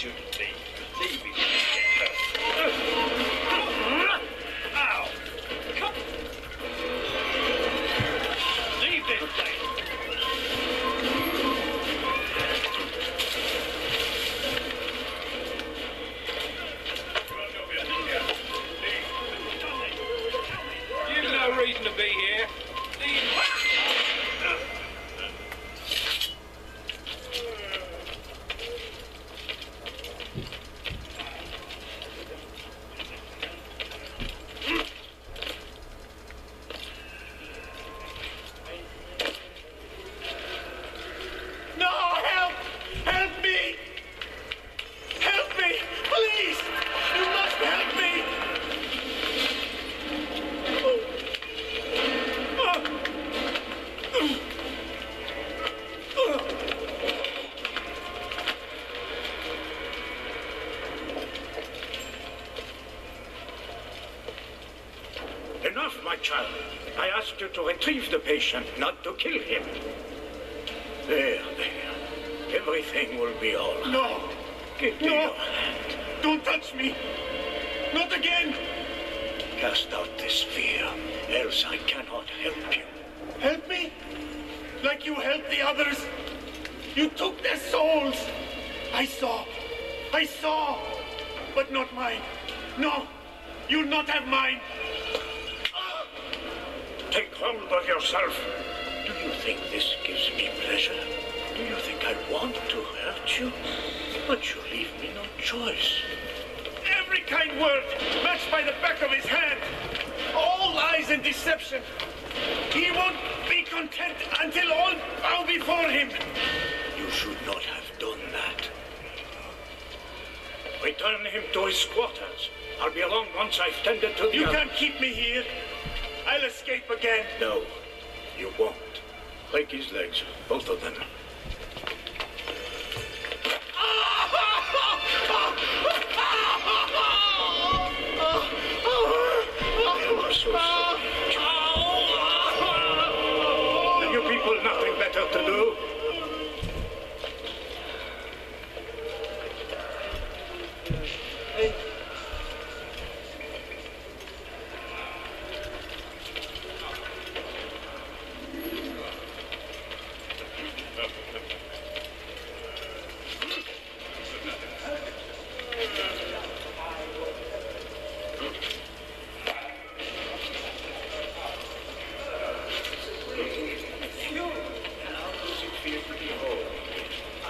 shouldn't be. Leave me to get hurt. Ow! Leave this place. You've no reason to be here. Leave. Enough, my child. I asked you to retrieve the patient, not to kill him. There. Everything will be all right. No! Give me your hand. Don't touch me! Not again! Cast out this fear, else I cannot help you. Help me? Like you helped the others? You took their souls! I saw, but not mine. No, you'll not have mine. Take hold of yourself. Do you think this gives me pleasure? Do you think I want to hurt you? But you leave me no choice. Every kind word matched by the back of his hand. All lies and deception. He won't be content until all bow before him. You should not have done that. Return him to his quarters. I'll be along once I've tended to the You other. can't keep me here. I'll escape again. No, you won't. Break his legs, both of them. I'm so sorry. Have you people nothing better to do?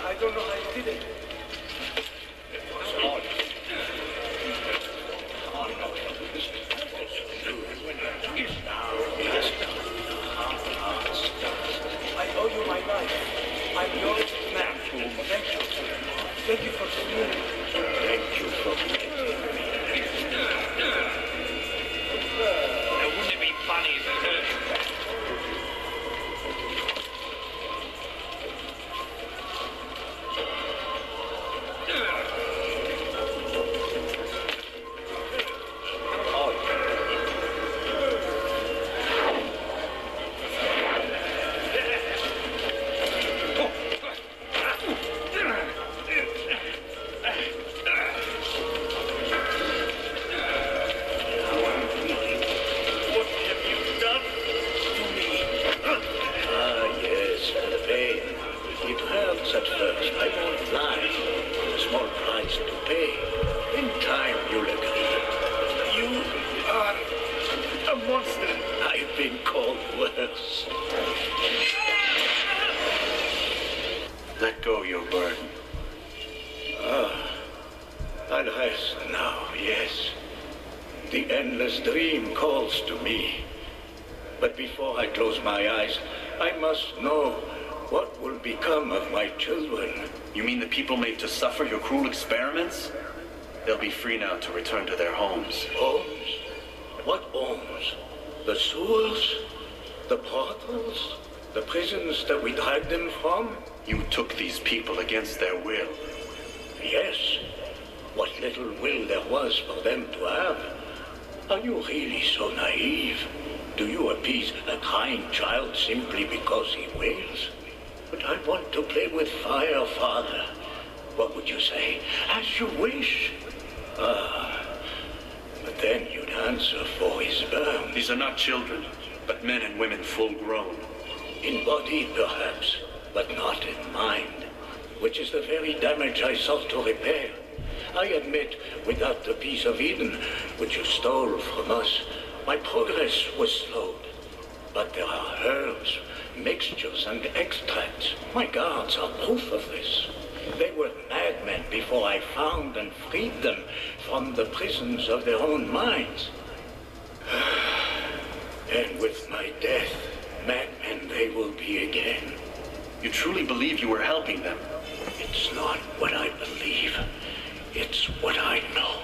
I don't know how you did it. It was odd. I owe you my life. I'm your man. Thank you. Thank you for saving me. Thank you for Wouldn't it be funny if it hurt you? At first, I won't lie. A small price to pay. In time, you'll agree. You are a monster. I've been called worse. Let go your burden. I'll rest now, yes. The endless dream calls to me. But before I close my eyes, I must know what will become of my children. You mean the people made to suffer your cruel experiments? They'll be free now to return to their homes. Homes? What homes? The sewers? The portals? The prisons that we dragged them from? You took these people against their will. Yes. What little will there was for them to have. Are you really so naive? Do you appease a crying child simply because he wails? But I want to play with fire, Father. what would you say? As you wish. Ah, but then you'd answer for his burn. These are not children, but men and women full grown. In body, perhaps, but not in mind, which is the very damage I sought to repair. I admit, without the piece of Eden, which you stole from us, my progress was slowed. But there are herbs, mixtures, and extracts. My guards are proof of this. They were madmen before I found and freed them from the prisons of their own minds. And with my death, madmen they will be again. You truly believe you were helping them? It's not what I believe. It's what I know.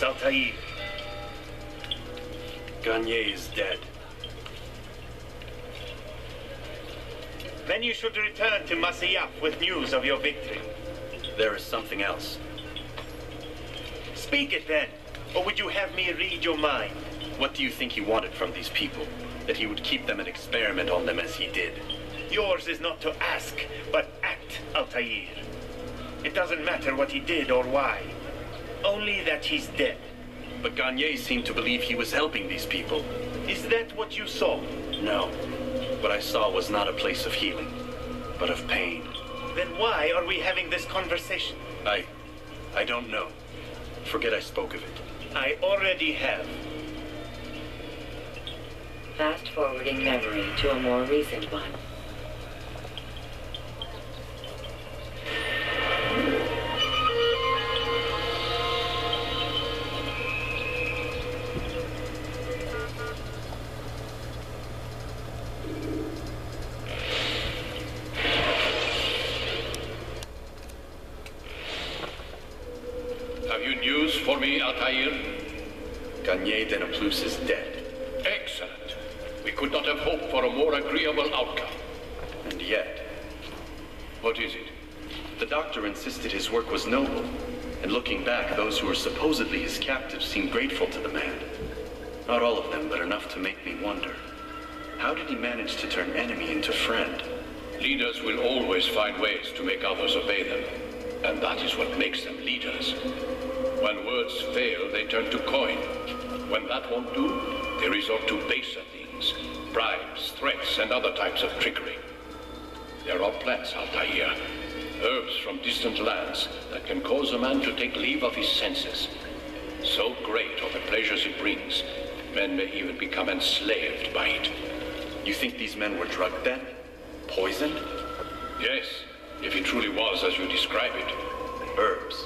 Altair. Garnier is dead. Then you should return to Masyaf with news of your victory. There is something else. Speak it then, or would you have me read your mind? What do you think he wanted from these people? That he would keep them and experiment on them as he did? Yours is not to ask, but act, Altair. It doesn't matter what he did or why. Only that he's dead. But Garnier seemed to believe he was helping these people. Is that what you saw? No. What I saw was not a place of healing, but of pain. Then why are we having this conversation? I don't know. Forget I spoke of it. I already have. Fast forwarding memory to a more recent one. Have you news for me, Altair? Garnier de Naplouse is dead. Excellent. We could not have hoped for a more agreeable outcome. And yet, What is it? the doctor insisted his work was noble. And looking back, those who were supposedly his captives seemed grateful to the man. Not all of them, but enough to make me wonder. How did he manage to turn enemy into friend? Leaders will always find ways to make others obey them. And that is what makes them leaders. When words fail, they turn to coin. When that won't do, they resort to baser things. Bribes, threats, and other types of trickery. There are plants, Altair. Herbs from distant lands that can cause a man to take leave of his senses. So great are the pleasures it brings, men may even become enslaved by it. You think these men were drugged then? Poisoned? Yes, if it truly was as you describe it. Herbs.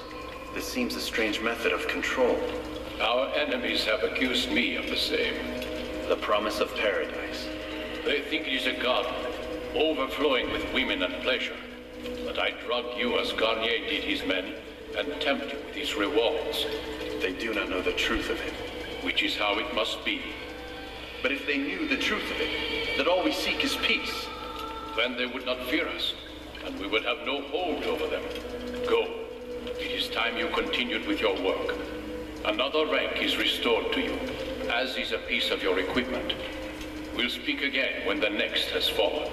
This seems a strange method of control. Our enemies have accused me of the same. The promise of paradise. They think it is a garden, overflowing with women and pleasure. But I drug you as Garnier did his men, and tempt you with his rewards. They do not know the truth of it. Which is how it must be. But if they knew the truth of it, that all we seek is peace, Then they would not fear us, and we would have no hold over them. Go. It is time you continued with your work. Another rank is restored to you, as is a piece of your equipment. We'll speak again when the next has fallen.